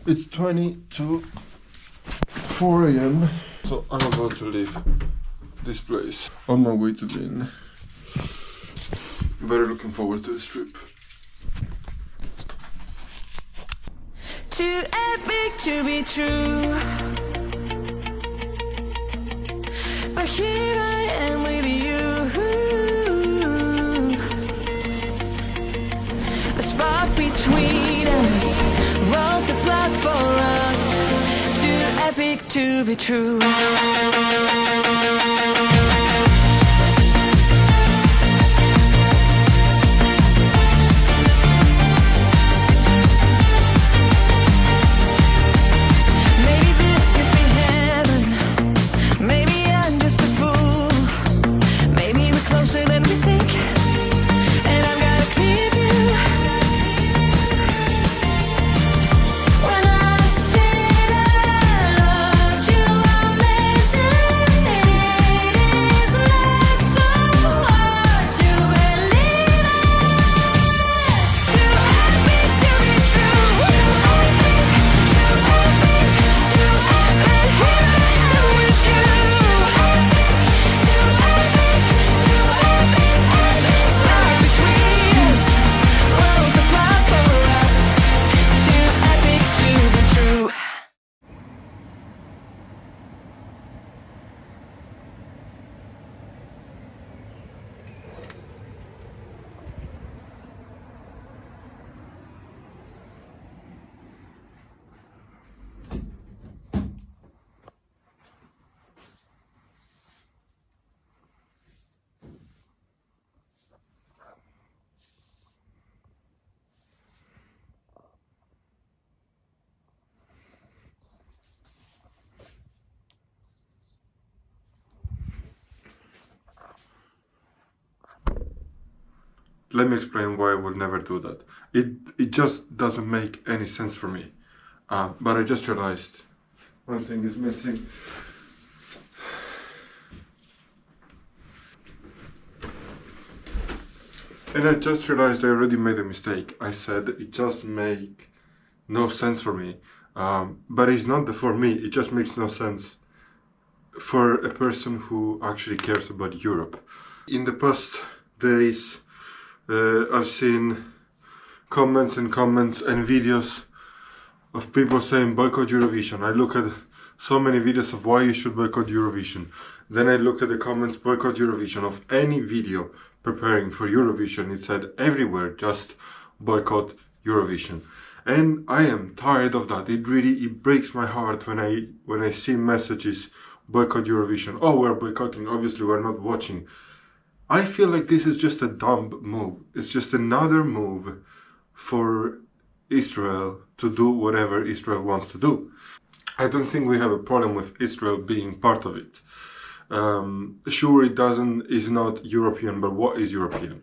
It's 20 to 4 a.m. So I'm about to leave this place on my way to Wien. Very looking forward to this trip. Too epic to be true, but here I am with you. The spark between us wrote the plot for us. Too epic to be true. Let me explain why I would never do that. It just doesn't make any sense for me. But I just realized one thing is missing. And I just realized I already made a mistake. I said it just make no sense for me. But it's not for me, it just makes no sense for a person who actually cares about Europe. In the past days, I've seen comments and videos of people saying boycott Eurovision. I look at so many videos of why you should boycott Eurovision. Then I look at the comments boycott Eurovision of any video preparing for Eurovision. It said everywhere just boycott Eurovision. And I am tired of that. It breaks my heart when I see messages boycott Eurovision. Oh, we're boycotting, obviously we're not watching. I feel like this is just a dumb move. It's just another move for Israel to do whatever Israel wants to do. I don't think we have a problem with Israel being part of it. Sure, is not European, but what is European?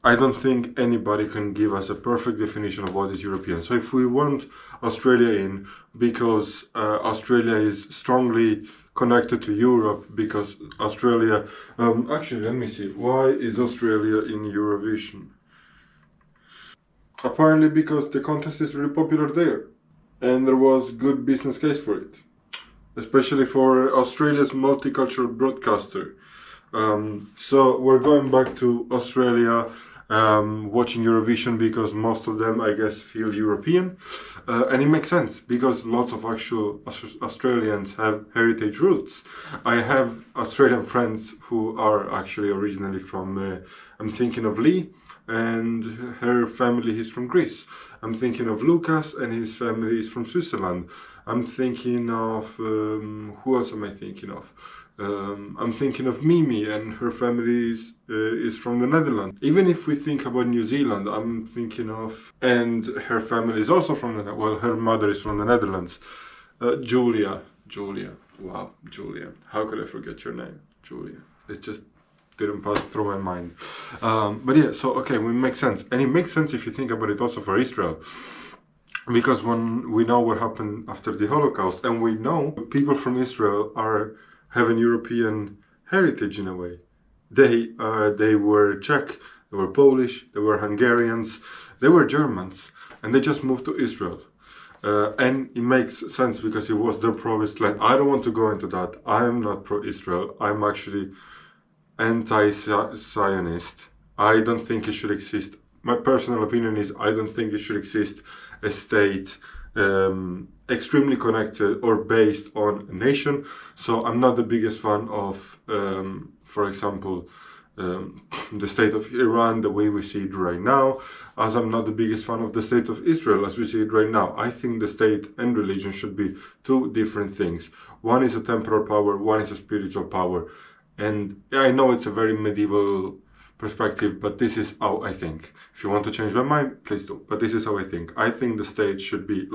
I don't think anybody can give us a perfect definition of what is European. So if we want Australia in because Australia is strongly connected to Europe, because Australia... actually, let me see. Why is Australia in Eurovision? Apparently because the contest is really popular there. And there was good business case for it. Especially for Australia's multicultural broadcaster. So we're going back to Australia, watching Eurovision because most of them, I guess, feel European. And it makes sense because lots of actual Australians have heritage roots. I have Australian friends who are actually originally from, I'm thinking of Lee, and her family is from Greece. I'm thinking of Lucas and his family is from Switzerland. I'm thinking of, who else am I thinking of? I'm thinking of Mimi and her family is from the Netherlands. Even if we think about New Zealand, I'm thinking of, and her family is also from the, well, her mother is from the Netherlands. Julia, wow, Julia. How could I forget your name? Julia. It just didn't pass through my mind. But yeah, so okay, it makes sense. And it makes sense if you think about it also for Israel. Because when we know what happened after the Holocaust, and we know people from Israel have an European heritage in a way. They were Czech, they were Polish, they were Hungarians, they were Germans, and they just moved to Israel. and it makes sense because it was their promised land. I don't want to go into that. I'm not pro-Israel. I'm actually anti-Zionist. I don't think it should exist. My personal opinion is I don't think it should exist a state extremely connected or based on a nation. So I'm not the biggest fan of, for example, the state of Iran, the way we see it right now, as I'm not the biggest fan of the state of Israel as we see it right now. I think the state and religion should be two different things. One is a temporal power, one is a spiritual power. And I know it's a very medieval perspective, but this is how I think. If you want to change my mind, please do. But this is how I think. I think the state should be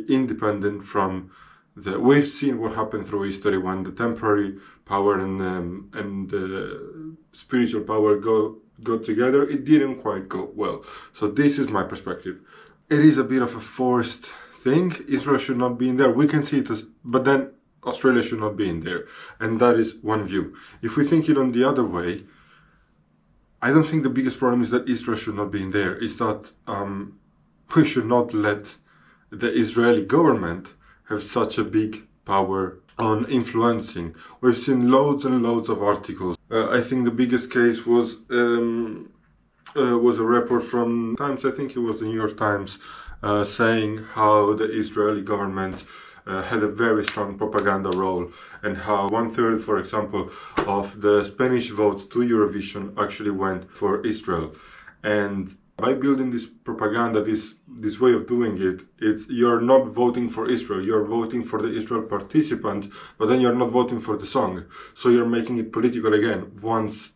independent from the. We've seen what happened through history when the temporary power and the spiritual power go together. It didn't quite go well. So this is my perspective. It is a bit of a forced thing. Israel should not be in there. We can see it as, but then Australia should not be in there. And that is one view. If we think it on the other way, I don't think the biggest problem is that Israel should not be in there. It's that we should not let the Israeli government have such a big power on influencing. We've seen loads and loads of articles. I think the biggest case was a report from Times, I think it was the New York Times, saying how the Israeli government had a very strong propaganda role, and how 1/3, for example, of the Spanish votes to Eurovision actually went for Israel. And by building this propaganda, this way of doing it, it's you're not voting for Israel, you're voting for the Israel participant, but then you're not voting for the song. So you're making it political again. Once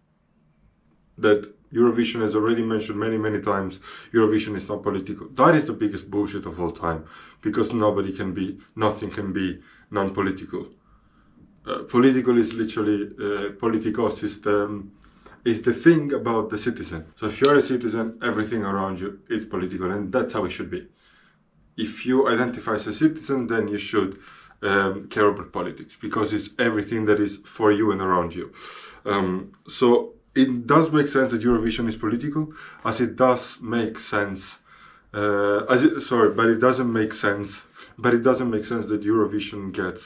that Eurovision, has already mentioned many times, Eurovision is not political. That is the biggest bullshit of all time, because nothing can be non-political. Political is literally, politicos is the thing about the citizen. So if you're a citizen, everything around you is political, and that's how it should be. If you identify as a citizen, then you should care about politics, because it's everything that is for you and around you. So it does make sense that Eurovision is political, as it does make sense. But it doesn't make sense. But it doesn't make sense that Eurovision gets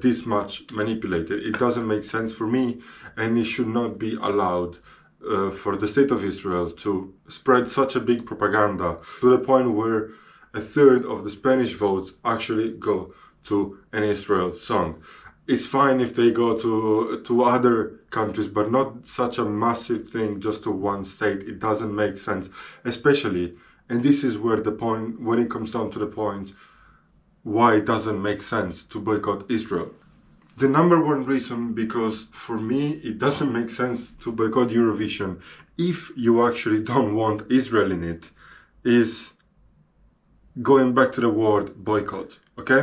this much manipulated. It doesn't make sense for me, and it should not be allowed for the state of Israel to spread such a big propaganda to the point where 1/3 of the Spanish votes actually go to an Israel song. It's fine if they go to other countries, but not such a massive thing just to one state. It doesn't make sense, especially, and this is where the point, when it comes down to the point, why it doesn't make sense to boycott Israel. The number one reason, because for me, it doesn't make sense to boycott Eurovision if you actually don't want Israel in it, is going back to the word boycott, okay?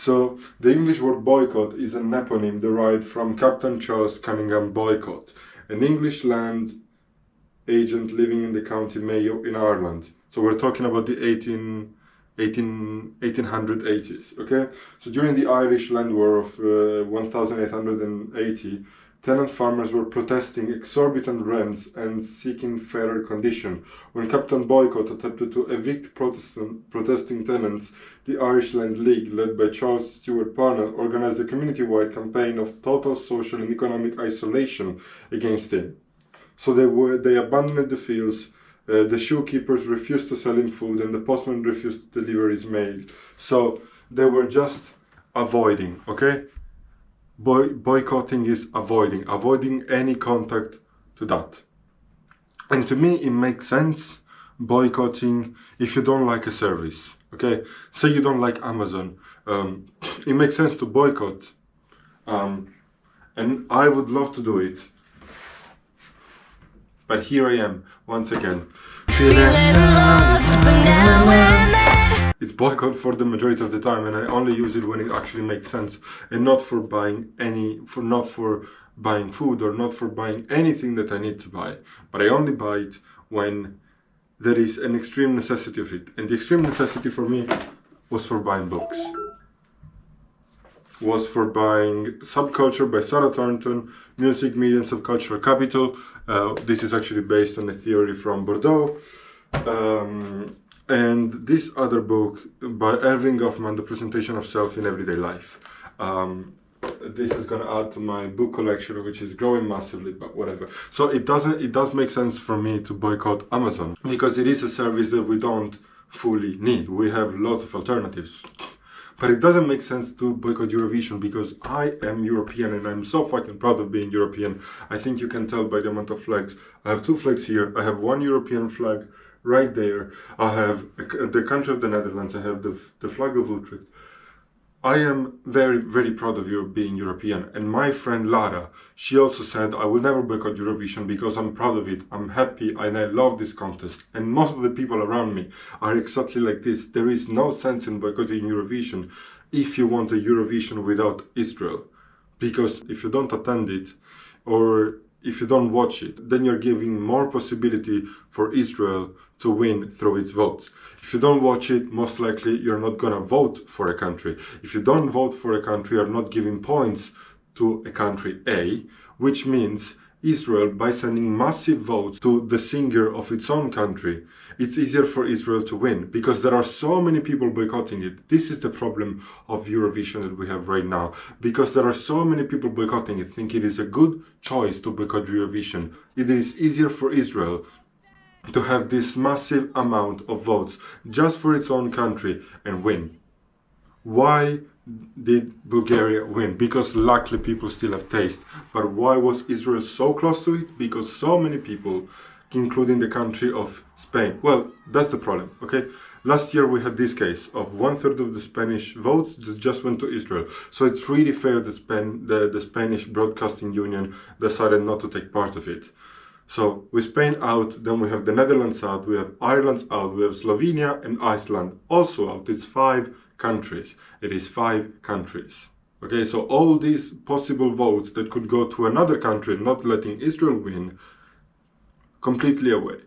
So the English word boycott is an eponym derived from Captain Charles Cunningham Boycott, an English land agent living in the County Mayo in Ireland. So we're talking about the 1880s, okay? So during the Irish Land War of 1880, tenant farmers were protesting exorbitant rents and seeking fairer conditions. When Captain Boycott attempted to evict protesting tenants, the Irish Land League, led by Charles Stewart Parnell, organized a community-wide campaign of total social and economic isolation against him. So they abandoned the fields, the shoekeepers refused to sell him food, and the postman refused to deliver his mail. So they were just avoiding, okay? Boycotting is avoiding any contact to that. And to me, it makes sense boycotting if you don't like a service, okay? Say you don't like Amazon. It makes sense to boycott. And I would love to do it. But here I am, once again. Feeling lost, but now and then. It's boycott for the majority of the time, and I only use it when it actually makes sense, and not for buying buying food, or not for buying anything that I need to buy. But I only buy it when there is an extreme necessity of it. And the extreme necessity for me was for buying books. Was for buying Subculture by Sarah Thornton, Music, Media and Subcultural Capital. This is actually based on a theory from Bordeaux. And this other book by Erving Goffman, The Presentation of Self in Everyday Life. This is going to add to my book collection, which is growing massively, but whatever. So it does make sense for me to boycott Amazon, because it is a service that we don't fully need. We have lots of alternatives. But it doesn't make sense to boycott Eurovision, because I am European and I'm so fucking proud of being European. I think you can tell by the amount of flags. I have 2 flags here. I have 1 European flag right there. I have the country of the Netherlands. I have the flag of Utrecht. I am very, very proud of you being European. And my friend Lara, she also said, I will never boycott Eurovision because I'm proud of it. I'm happy and I love this contest. And most of the people around me are exactly like this. There is no sense in boycotting Eurovision if you want a Eurovision without Israel. Because if you don't attend it, or if you don't watch it, then you're giving more possibility for Israel to win through its votes. If you don't watch it, most likely you're not gonna vote for a country. If you don't vote for a country, you're not giving points to a country A, which means Israel, by sending massive votes to the singer of its own country, it's easier for Israel to win, because there are so many people boycotting it. This is the problem of Eurovision that we have right now, because there are so many people boycotting it, think it is a good choice to boycott Eurovision. It is easier for Israel to have this massive amount of votes just for its own country and win. Why did Bulgaria win? Because luckily people still have taste. But why was Israel so close to it? Because so many people, including the country of Spain. Well, that's the problem, okay? Last year we had this case of 1/3 of the Spanish votes that just went to Israel. So it's really fair that the Spanish Broadcasting Union decided not to take part of it. So with Spain out, then we have the Netherlands out, we have Ireland out, we have Slovenia and Iceland also out. It's 5 countries. It is 5 countries. Okay, so all these possible votes that could go to another country, not letting Israel win, completely away.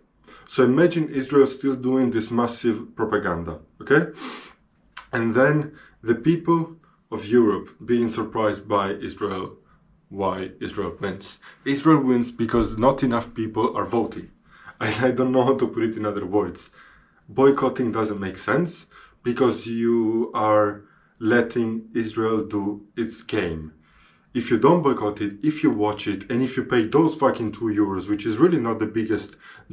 So imagine Israel still doing this massive propaganda, okay? And then the people of Europe being surprised by Israel. Why Israel wins? Israel wins because not enough people are voting. I don't know how to put it in other words. Boycotting doesn't make sense because you are letting Israel do its game. If you don't boycott it, if you watch it, and if you pay those fucking €2, which is really not the biggest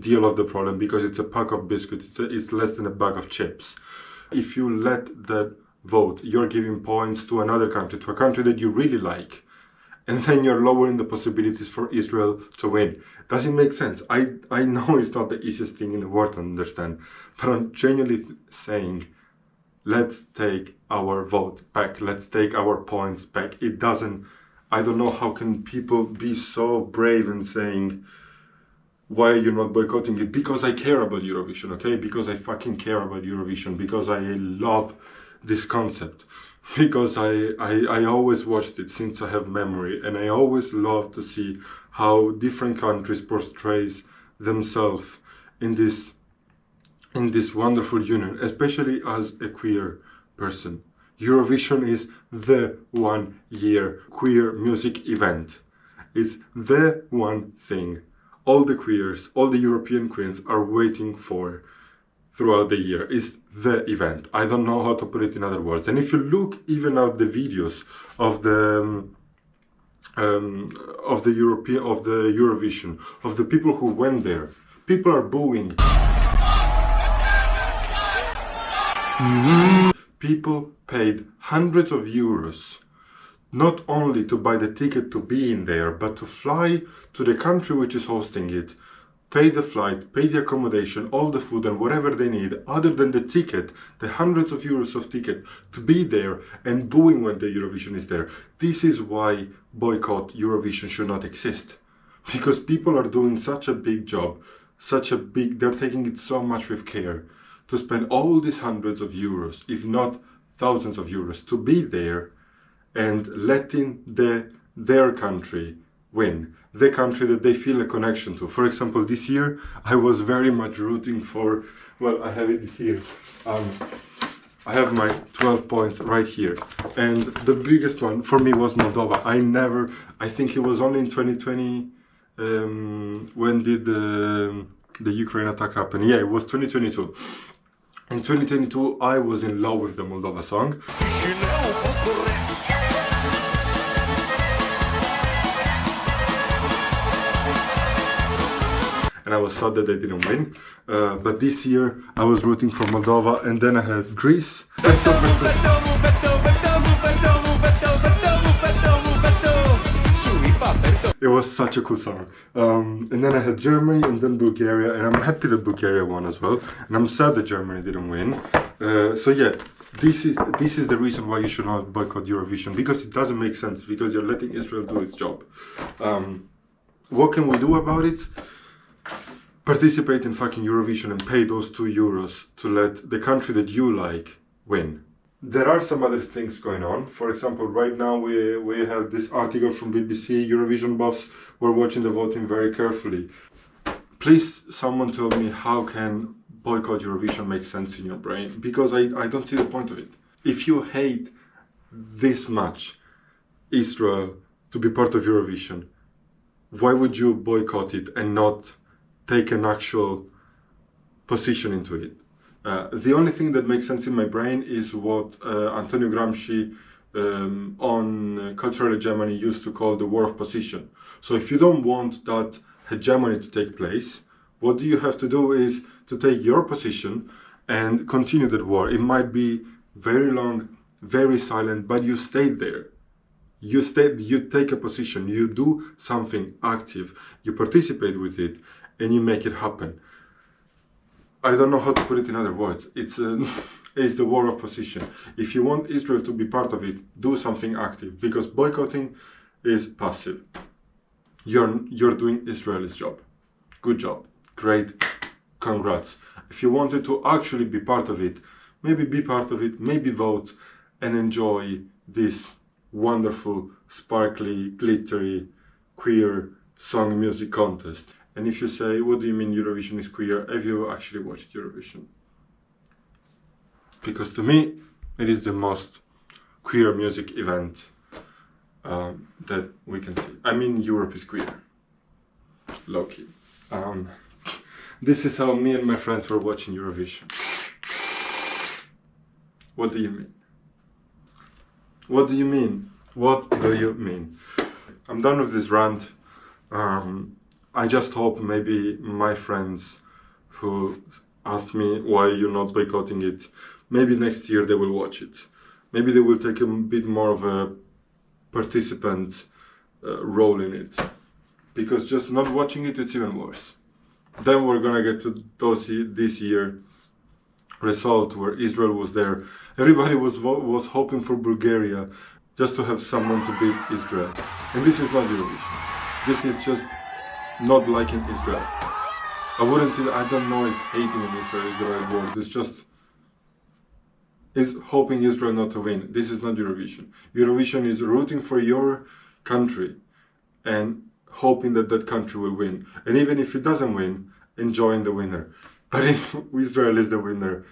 deal of the problem because it's a pack of biscuits, it's less than a bag of chips. If you let that vote, you're giving points to another country, to a country that you really like, and then you're lowering the possibilities for Israel to win. Does it make sense? I know it's not the easiest thing in the world to understand, but I'm genuinely saying, let's take our vote back. Let's take our points back. It doesn't, I don't know how can people be so brave and saying, why are you not boycotting it? Because I care about Eurovision, okay? Because I fucking care about Eurovision, because I love this concept. Because I always watched it since I have memory, and I always love to see how different countries portrays themselves in this wonderful union, especially as a queer person. Eurovision is the 1 year queer music event. It's the one thing all the queers, all the European queens are waiting for throughout the year. Is the event. I don't know how to put it in other words. And if you look even at the videos of the Eurovision, of the people who went there, people are booing. People paid hundreds of euros not only to buy the ticket to be in there, but to fly to the country which is hosting it, pay the flight, pay the accommodation, all the food and whatever they need, other than the ticket, the hundreds of euros of ticket, to be there and booing when the Eurovision is there. This is why boycott Eurovision should not exist. Because people are doing such a big job, they're taking it so much with care, to spend all these hundreds of euros, if not thousands of euros, to be there and letting their country win. The country that they feel a connection to. For example, this year I was very much rooting for, well, I have it here. I have my 12 points right here. And the biggest one for me was Moldova. I think it was only in 2020, when did the Ukraine attack happen? Yeah, it was 2022. In 2022, I was in love with the Moldova song. And I was sad that they didn't win. But this year, I was rooting for Moldova, and then I had Greece. It was such a cool song. And then I had Germany and then Bulgaria, and I'm happy that Bulgaria won as well. And I'm sad that Germany didn't win. So yeah, this is the reason why you should not boycott Eurovision, because it doesn't make sense, because you're letting Israel do its job. What can we do about it? Participate in fucking Eurovision and pay those €2 to let the country that you like win. There are some other things going on. For example, right now we have this article from BBC, Eurovision boss. We're watching the voting very carefully. Please, someone tell me, how can boycott Eurovision make sense in your brain? Because I don't see the point of it. If you hate this much Israel to be part of Eurovision, why would you boycott it and not take an actual position into it? The only thing that makes sense in my brain is what Antonio Gramsci on cultural hegemony used to call the war of position. So if you don't want that hegemony to take place, what you have to do is to take your position and continue that war. It might be very long, very silent, but you stayed there. You take a position, you do something active, you participate with it, and you make it happen. I don't know how to put it in other words. It's the war of position. If you want Israel to be part of it, do something active, because boycotting is passive. You're doing Israel's job. Good job. Great. Congrats. If you wanted to actually be part of it, maybe vote and enjoy this wonderful, sparkly, glittery, queer song music contest. And if you say, what do you mean Eurovision is queer? Have you actually watched Eurovision? Because to me, it is the most queer music event that we can see. I mean, Europe is queer. Low-key. This is how me and my friends were watching Eurovision. What do you mean? What do you mean? What do you mean? I'm done with this rant. I just hope maybe my friends who asked me why you're not boycotting it, maybe next year they will watch it. Maybe they will take a bit more of a participant role in it. Because just not watching it, it's even worse. Then we're gonna get to this year result where Israel was there. Everybody was hoping for Bulgaria just to have someone to beat Israel. And this is not Eurovision. This is just not liking Israel. I don't know if hating in Israel is the right word. It's just hoping Israel not to win. This is not Eurovision. Eurovision is rooting for your country and hoping that that country will win. And even if it doesn't win, enjoying the winner. But if Israel is the winner,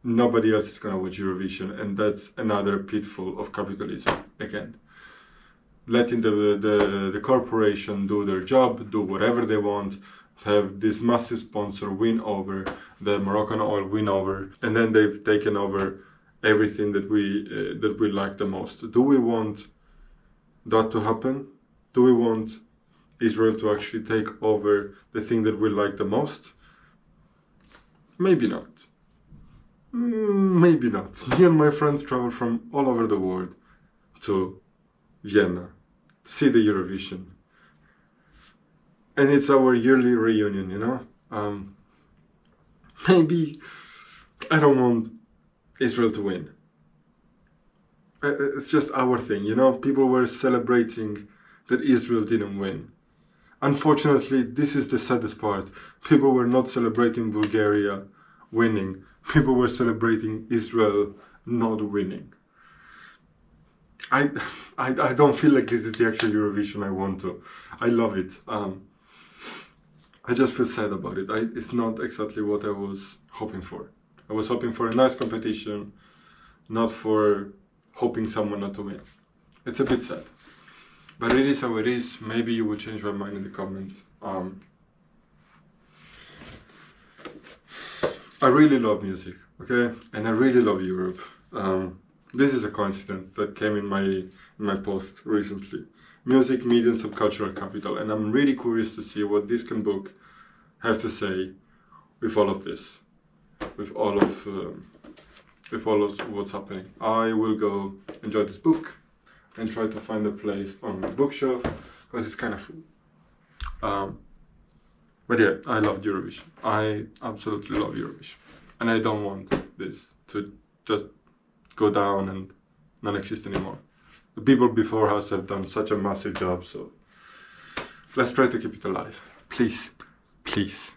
nobody else is gonna watch Eurovision, and that's another pitfall of capitalism again. Letting the corporation do their job, do whatever they want, have this massive sponsor win over, the Moroccan oil win over, and then they've taken over everything that we like the most. Do we want that to happen? Do we want Israel to actually take over the thing that we like the most? Maybe not. Maybe not. Me and my friends travel from all over the world to Vienna to see the Eurovision. And it's our yearly reunion, you know? Maybe I don't want Israel to win. It's just our thing, you know? People were celebrating that Israel didn't win. Unfortunately, this is the saddest part. People were not celebrating Bulgaria winning. People were celebrating Israel not winning. I don't feel like this is the actual Eurovision I want to. I love it. I just feel sad about it. It's not exactly what I was hoping for. I was hoping for a nice competition, not for hoping someone not to win. It's a bit sad. But it is how it is. Maybe you will change my mind in the comment. I really love music, okay, and I really love Europe. This is a coincidence that came in my post recently. Music, media, and subcultural capital, and I'm really curious to see what this book have to say with all of this, with all of what's happening. I will go enjoy this book and try to find a place on my bookshelf because it's kind of full. But yeah, I love Eurovision. I absolutely love Eurovision. And I don't want this to just go down and not exist anymore. The people before us have done such a massive job, so let's try to keep it alive. Please, please.